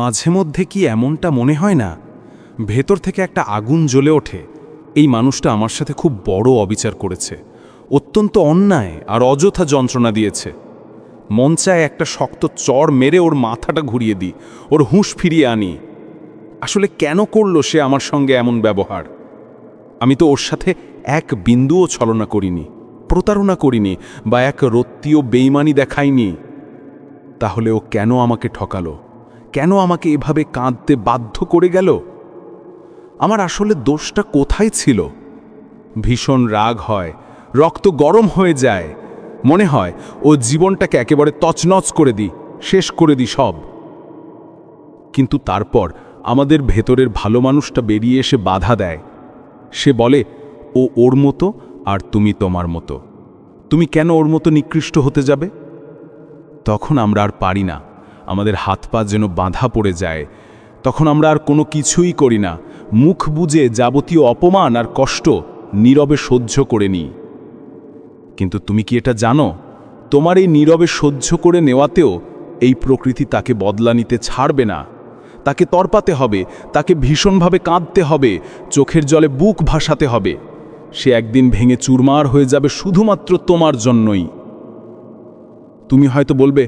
মাঝে মধ্যে কি এমনটা মনে হয় না, ভেতর থেকে একটা আগুন জ্বলে ওঠে, এই মানুষটা আমার সাথে খুব বড় অবিচার করেছে, অত্যন্ত অন্যায় আর অযথা যন্ত্রণা দিয়েছে। মন চায় একটা শক্ত চড় মেরে ওর মাথাটা ঘুরিয়ে দিই, ওর হুঁশ ফিরিয়ে আনি। আসলে কেন করলো সে আমার সঙ্গে এমন ব্যবহার? আমি তো ওর সাথে এক বিন্দুও ছলনা করিনি, প্রতারণা করিনি বা এক রত্তীয় বেইমানি দেখাইনি। তাহলে ও কেন আমাকে ঠকালো? কেন আমাকে এভাবে কাঁদতে বাধ্য করে গেল? আমার আসলে দোষটা কোথায় ছিল? ভীষণ রাগ হয়, রক্ত গরম হয়ে যায়, মনে হয় ও জীবনটাকে একেবারে তছনছ করে দিই, শেষ করে দিই সব। কিন্তু তারপর আমাদের ভেতরের ভালো মানুষটা বেরিয়ে এসে বাধা দেয়। সে বলে, ও ওর মতো আর তুমি তোমার মতো, তুমি কেন ওর মতো নিকৃষ্ট হতে যাবে? তখন আমরা আর পারি না, আমাদের হাত পা যেন বাঁধা পড়ে যায়। তখন আমরা আর কোনো কিছুই করি না, মুখ বুজে যাবতীয় অপমান আর কষ্ট নীরবে সহ্য করে নিই। কিন্তু তুমি কি এটা জানো, তোমার এই নীরবে সহ্য করে নেওয়াতেও এই প্রকৃতি তাকে বদলা নিতে ছাড়বে না। তাকে তরপাতে হবে, তাকে ভীষণভাবে কাঁদতে হবে, চোখের জলে বুক ভাসাতে হবে। সে একদিন ভেঙে চুরমার হয়ে যাবে শুধুমাত্র তোমার জন্যই। তুমি হয়তো বলবে,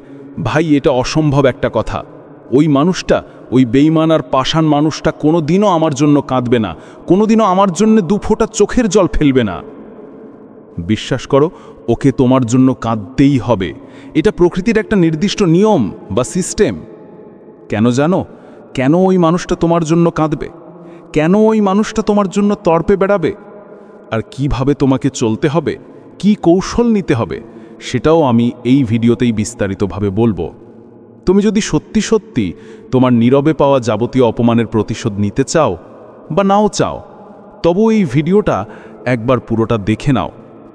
ভাই এটা অসম্ভব একটা কথা। ওই মানুষটা, ওই বেঈমান আর পাষাণ মানুষটা কোনোদিনও আমার জন্য কাঁদবে না, কোনোদিনও আমার জন্য দুফোঁটা চোখের জল ফেলবে না। বিশ্বাস করো, ওকে তোমার জন্য কাঁদতেই হবে। এটা প্রকৃতির একটা নির্দিষ্ট নিয়ম বা সিস্টেম। কেন জানো, কেন ওই মানুষটা তোমার জন্য কাঁদবে? কেন ওই মানুষটা তোমার জন্য তর্পে বেড়াবে? আর কিভাবে তোমাকে চলতে হবে, কি কৌশল নিতে হবে, সেটাও আমি এই ভিডিওতেই বিস্তারিতভাবে বলবো। তুমি যদি সত্যি সত্যি তোমার নীরবে পাওয়া যাবতীয় অপমানের প্রতিশোধ নিতে চাও বা নাও চাও, তবু এই ভিডিওটা একবার পুরোটা দেখে নাও।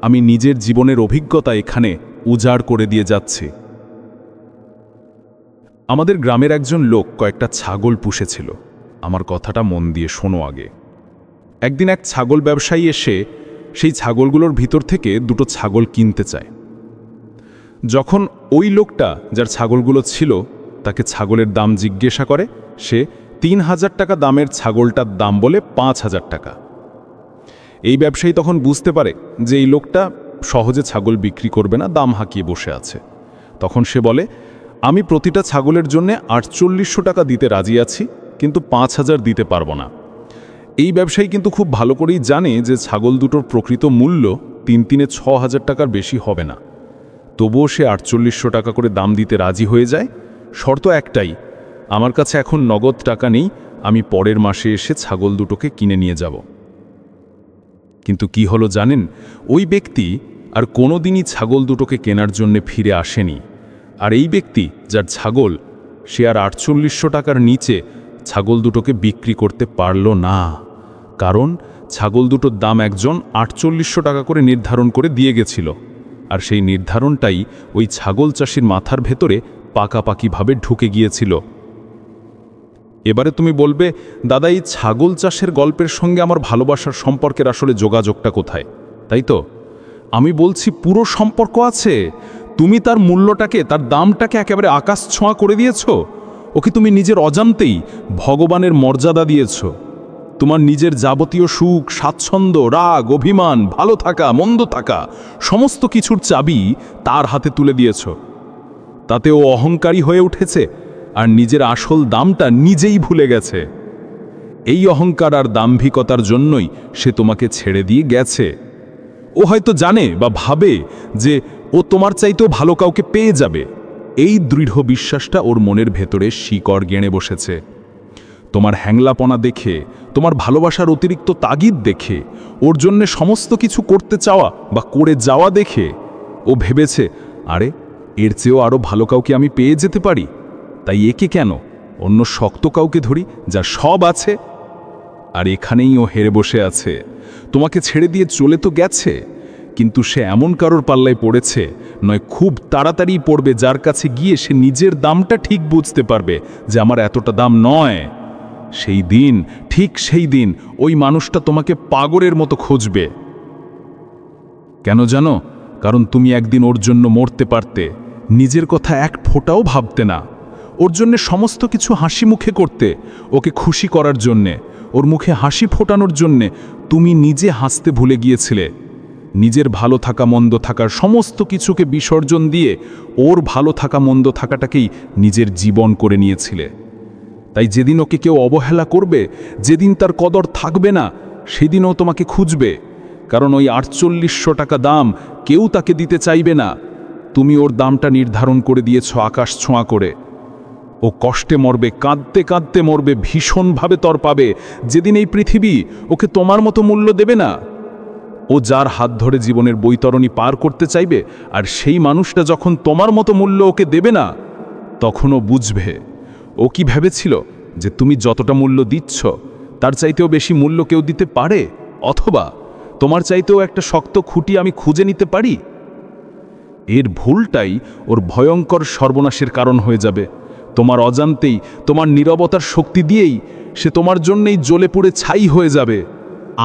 আমি নিজের জীবনের অভিজ্ঞতা এখানে উজাড় করে দিয়ে যাচ্ছি। আমাদের গ্রামের একজন লোক কয়েকটা ছাগল পুষেছিল। আমার কথাটা মন দিয়ে শোনো আগে। একদিন এক ছাগল ব্যবসায়ী এসে সেই ছাগলগুলোর ভিতর থেকে দুটো ছাগল কিনতে চায়। যখন ওই লোকটা, যার ছাগলগুলো ছিল, তাকে ছাগলের দাম জিজ্ঞাসা করে, সে ৩,০০০ টাকা দামের ছাগলটার দাম বলে ৫,০০০ টাকা। এই ব্যবসায়ী তখন বুঝতে পারে যে এই লোকটা সহজে ছাগল বিক্রি করবে না, দাম হাঁকিয়ে বসে আছে। তখন সে বলে, আমি প্রতিটা ছাগলের জন্য ৪৮০০ টাকা দিতে রাজি আছি, কিন্তু ৫,০০০ দিতে পারবো না। এই ব্যবসায়ী কিন্তু খুব ভালো করেই জানে যে ছাগল দুটোর প্রকৃত মূল্য ৩-৬,০০০ টাকার বেশি হবে না। তবুও সে ৪৮০০ টাকা করে দাম দিতে রাজি হয়ে যায়। শর্ত একটাই, আমার কাছে এখন নগদ টাকা নেই, আমি পরের মাসে এসে ছাগল দুটোকে কিনে নিয়ে যাব। কিন্তু কি হলো জানেন, ওই ব্যক্তি আর কোনোদিনই ছাগল দুটোকে কেনার জন্য ফিরে আসেনি। আর এই ব্যক্তি, যার ছাগল, সে আর ৪৮০০ টাকার নিচে ছাগল দুটোকে বিক্রি করতে পারল না। কারণ ছাগল দুটোর দাম একজন ৪৮০০ টাকা করে নির্ধারণ করে দিয়ে গেছিল। আর সেই নির্ধারণটাই ওই ছাগল চাষির মাথার ভেতরে পাকাপাকিভাবে ঢুকে গিয়েছিল। এবারে তুমি বলবে, দাদা এই ছাগল চাষের গল্পের সঙ্গে আমার ভালোবাসার সম্পর্কের আসলে যোগাযোগটা কোথায়? তাই তো আমি বলছি, পুরো সম্পর্ক আছে। তুমি তার মূল্যটাকে, তার দামটাকে একেবারে আকাশ ছোঁয়া করে দিয়েছ। ওকে তুমি নিজের অজান্তেই ভগবানের মর্যাদা দিয়েছ। তোমার নিজের যাবতীয় সুখ, স্বাচ্ছন্দ্য, রাগ, অভিমান, ভালো থাকা, মন্দ থাকা, সমস্ত কিছুর চাবি তার হাতে তুলে দিয়েছ। তাতে ও অহংকারী হয়ে উঠেছে আর নিজের আসল দামটা নিজেই ভুলে গেছে। এই অহংকার আর দাম্ভিকতার জন্যই সে তোমাকে ছেড়ে দিয়ে গেছে। ও হয়তো জানে বা ভাবে যে ও তোমার চাইতেও ভালো কাউকে পেয়ে যাবে। এই দৃঢ় বিশ্বাসটা ওর মনের ভেতরে শিকড় গেঁড়ে বসেছে। তোমার হ্যাংলাপনা দেখে, তোমার ভালোবাসার অতিরিক্ত তাগিদ দেখে, ওর জন্যে সমস্ত কিছু করতে চাওয়া বা করে যাওয়া দেখে ও ভেবেছে, আরে এর চেয়েও আরও ভালো কাউকে আমি পেয়ে যেতে পারি, তাই একে কেন, অন্য শক্ত কাউকে ধরি যার সব আছে। আর এখানেই ও হেরে বসে আছে। তোমাকে ছেড়ে দিয়ে চলে তো গেছে, কিন্তু সে এমন কারোর পাল্লায় পড়েছে, নয় খুব তাড়াতাড়ি পড়বে, যার কাছে গিয়ে সে নিজের দামটা ঠিক বুঝতে পারবে যে আমার এতটা দাম নয়। সেই দিন, ঠিক সেই দিন ওই মানুষটা তোমাকে পাগলের মতো খুঁজবে। কেন জানো? কারণ তুমি একদিন ওর জন্য মরতে পারতে, নিজের কথা এক ফোঁটাও ভাবতে না। ওর জন্যে সমস্ত কিছু হাসি মুখে করতে, ওকে খুশি করার জন্যে, ওর মুখে হাসি ফোটানোর জন্যে তুমি নিজে হাসতে ভুলে গিয়েছিলে। নিজের ভালো থাকা মন্দ থাকার সমস্ত কিছুকে বিসর্জন দিয়ে ওর ভালো থাকা মন্দ থাকাটাকেই নিজের জীবন করে নিয়েছিলে। তাই যেদিন ওকে কেউ অবহেলা করবে, যেদিন তার কদর থাকবে না, সেদিনও তোমাকে খুঁজবে, কারণ ওই ৪৮০০ টাকা দাম কেউ তাকে দিতে চাইবে না। তুমি ওর দামটা নির্ধারণ করে দিয়েছ আকাশ ছোঁয়া করে। ও কষ্টে মরবে, কাঁদতে কাঁদতে মরবে, ভীষণভাবে তড়পাবে যেদিন এই পৃথিবী ওকে তোমার মতো মূল্য দেবে না। ও যার হাত ধরে জীবনের বৈতরণী পার করতে চাইবে, আর সেই মানুষটা যখন তোমার মতো মূল্য ওকে দেবে না, তখন ও বুঝবে ও কি ভেবেছিল যে তুমি যতটা মূল্য দিচ্ছ তার চাইতেও বেশি মূল্য কেউ দিতে পারে, অথবা তোমার চাইতেও একটা শক্ত খুঁটি আমি খুঁজে নিতে পারি। এর ভুলটাই ওর ভয়ঙ্কর সর্বনাশের কারণ হয়ে যাবে। তোমার অজান্তেই, তোমার নীরবতার শক্তি দিয়েই সে তোমার জন্যেই জ্বলে পুড়ে ছাই হয়ে যাবে।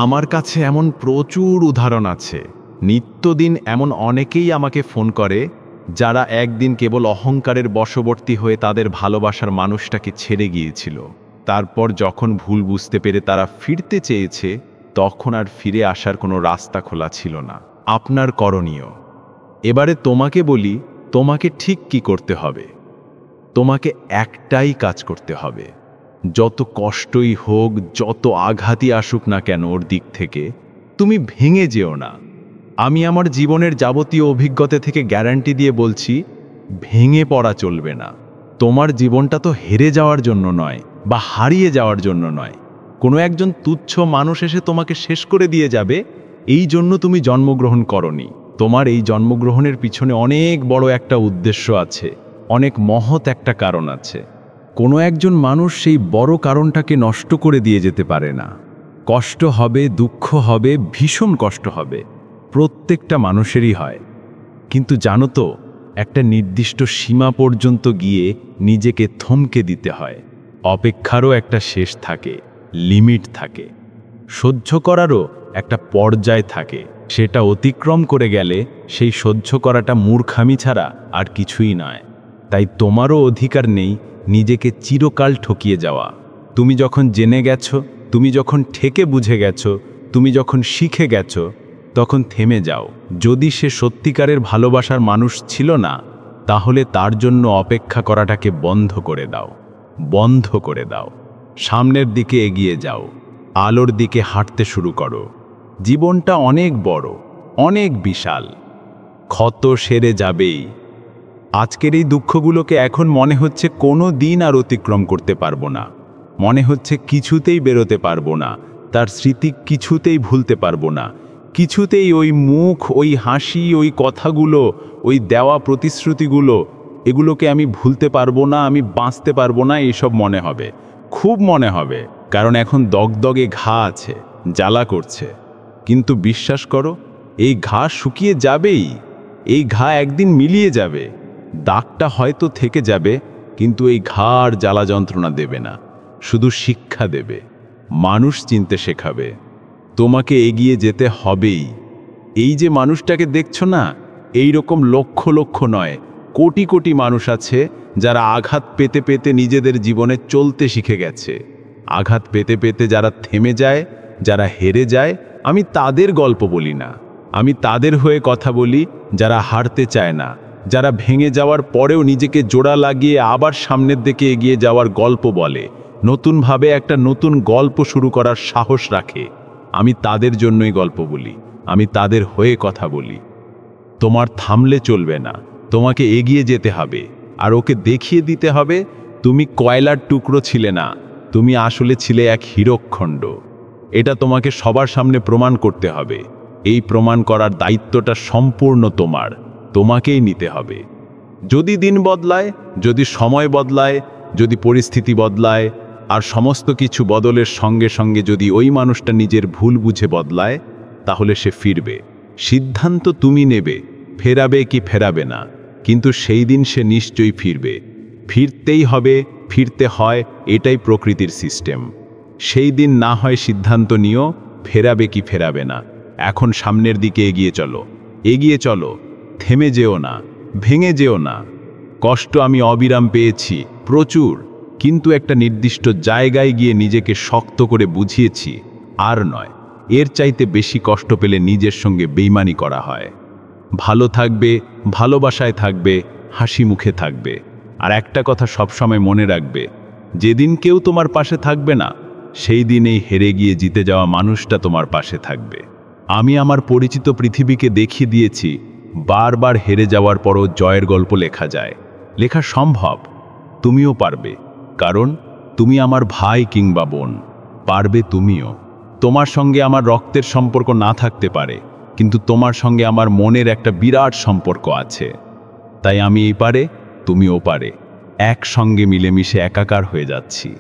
আমার কাছে এমন প্রচুর উদাহরণ আছে। নিত্যদিন এমন অনেকেই আমাকে ফোন করে যারা একদিন কেবল অহংকারের বশবর্তী হয়ে তাদের ভালোবাসার মানুষটাকে ছেড়ে গিয়েছিল। তারপর যখন ভুল বুঝতে পেরে তারা ফিরতে চেয়েছে, তখন আর ফিরে আসার কোনো রাস্তা খোলা ছিল না। আপনার করণীয়, এবারে তোমাকে বলি, তোমাকে ঠিক কি করতে হবে। তোমাকে একটাই কাজ করতে হবে। যত কষ্টই হোক, যত আঘাতই আসুক না কেন ওর দিক থেকে, তুমি ভেঙে যেও না। আমি আমার জীবনের যাবতীয় অভিজ্ঞতা থেকে গ্যারান্টি দিয়ে বলছি, ভেঙে পড়া চলবে না। তোমার জীবনটা তো হেরে যাওয়ার জন্য নয়, বা হারিয়ে যাওয়ার জন্য নয়। কোনো একজন তুচ্ছ মানুষ এসে তোমাকে শেষ করে দিয়ে যাবে, এই জন্য তুমি জন্মগ্রহণ করনি। তোমার এই জন্মগ্রহণের পিছনে অনেক বড় একটা উদ্দেশ্য আছে, অনেক মহৎ একটা কারণ আছে। কোনো একজন মানুষ সেই বড় কারণটাকে নষ্ট করে দিয়ে যেতে পারে না। কষ্ট হবে, দুঃখ হবে, ভীষণ কষ্ট হবে, প্রত্যেকটা মানুষেরই হয়। কিন্তু জানো তো, একটা নির্দিষ্ট সীমা পর্যন্ত গিয়ে নিজেকে থমকে দিতে হয়। অপেক্ষারও একটা শেষ থাকে, লিমিট থাকে। সহ্য করারও একটা পর্যায় থাকে। সেটা অতিক্রম করে গেলে সেই সহ্য করাটা মূর্খামি ছাড়া আর কিছুই নয়। তাই তোমারও অধিকার নেই নিজেকে চিরকাল ঠকিয়ে যাওয়া। তুমি যখন জেনে গেছো, তুমি যখন ঠেকে বুঝে গেছো, তুমি যখন শিখে গেছো, তখন থেমে যাও। যদি সে সত্যিকারের ভালোবাসার মানুষ ছিল না, তাহলে তার জন্য অপেক্ষা করাটাকে বন্ধ করে দাও, বন্ধ করে দাও। সামনের দিকে এগিয়ে যাও, আলোর দিকে হাঁটতে শুরু করো। জীবনটা অনেক বড়, অনেক বিশাল, ক্ষত সেরে যাবেই। আজকের এই দুঃখগুলোকে এখন মনে হচ্ছে কোনো দিন আর অতিক্রম করতে পারবো না, মনে হচ্ছে কিছুতেই বেরোতে পারবো না, তার স্মৃতি কিছুতেই ভুলতে পারবো না, কিছুতেই ওই মুখ, ওই হাসি, ওই কথাগুলো, ওই দেওয়া প্রতিশ্রুতিগুলো, এগুলোকে আমি ভুলতে পারবো না, আমি বাঁচতে পারবো না, এইসব মনে হবে, খুব মনে হবে। কারণ এখন দগদগে ঘা আছে, জ্বালা করছে। কিন্তু বিশ্বাস করো, এই ঘা শুকিয়ে যাবেই। এই ঘা একদিন মিলিয়ে যাবে। দাগটা হয়তো থেকে যাবে, কিন্তু এই ঘা আর জ্বালা যন্ত্রণা দেবে না, শুধু শিক্ষা দেবে, মানুষ চিনতে শেখাবে। তোমাকে এগিয়ে যেতে হবেই। এই যে মানুষটাকে দেখছো না, এই রকম লক্ষ লক্ষ নয়, কোটি কোটি মানুষ আছে যারা আঘাত পেতে পেতে নিজেদের জীবনে চলতে শিখে গেছে। আঘাত পেতে পেতে যারা থেমে যায়, যারা হেরে যায়, আমি তাদের গল্প বলি না, আমি তাদের হয়ে কথা বলি যারা হারতে চায় না, যারা ভেঙে যাওয়ার পরেও নিজেকে জোড়া লাগিয়ে আবার সামনের দিকে এগিয়ে যাওয়ার গল্প বলে, নতুনভাবে একটা নতুন গল্প শুরু করার সাহস রাখে। আমি তাদের জন্যই গল্প বলি, আমি তাদের হয়ে কথা বলি। তোমার থামলে চলবে না, তোমাকে এগিয়ে যেতে হবে। আর ওকে দেখিয়ে দিতে হবে তুমি কয়লার টুকরো ছিলে না, তুমি আসলে ছিলে এক হীরকখণ্ড। এটা তোমাকে সবার সামনে প্রমাণ করতে হবে। এই প্রমাণ করার দায়িত্বটা সম্পূর্ণ তোমার, তোমাকেই নিতে হবে। যদি দিন বদলায়, যদি সময় বদলায়, যদি পরিস্থিতি বদলায়, আর সমস্ত কিছু বদলের সঙ্গে সঙ্গে যদি ওই মানুষটা নিজের ভুল বুঝে বদলায়, তাহলে সে ফিরবে। সিদ্ধান্ত তুমি নেবে, ফেরাবে কি ফেরাবে না, কিন্তু সেই দিন সে নিশ্চয়ই ফিরবে। ফিরতেই হবে, ফিরতে হয়, এটাই প্রকৃতির সিস্টেম। সেই দিন না হয় সিদ্ধান্ত নিও, ফেরাবে কি ফেরাবে না। এখন সামনের দিকে এগিয়ে চলো, এগিয়ে চলো, থেমে যেও না, ভেঙে যেও না। কষ্ট আমি অবিরাম পেয়েছি, প্রচুর, কিন্তু একটা নির্দিষ্ট জায়গায় গিয়ে নিজেকে শক্ত করে বুঝিয়েছি, আর নয়। এর চাইতে বেশি কষ্ট পেলে নিজের সঙ্গে বেইমানি করা হয়। ভালো থাকবে, ভালোবাসায় থাকবে, হাসি মুখে থাকবে। আর একটা কথা সবসময় মনে রাখবে, যেদিন কেউ তোমার পাশে থাকবে না, সেই দিনেই হেরে গিয়ে জিতে যাওয়া মানুষটা তোমার পাশে থাকবে। আমি আমার পরিচিত পৃথিবীকে দেখিয়ে দিয়েছি, বারবার হেরে যাওয়ার পরও জয়ের গল্প লেখা যায়, লেখা সম্ভব। তুমিও পারবে, কারণ তুমি আমার ভাই কিংবা বোন। পারবে তুমিও। তোমার সঙ্গে আমার রক্তের সম্পর্ক না থাকতে পারে, কিন্তু তোমার সঙ্গে আমার মনের একটা বিরাট সম্পর্ক আছে। তাই আমি এই পারে, তুমিও পারে, একসঙ্গে মিলেমিশে একাকার হয়ে যাচ্ছি।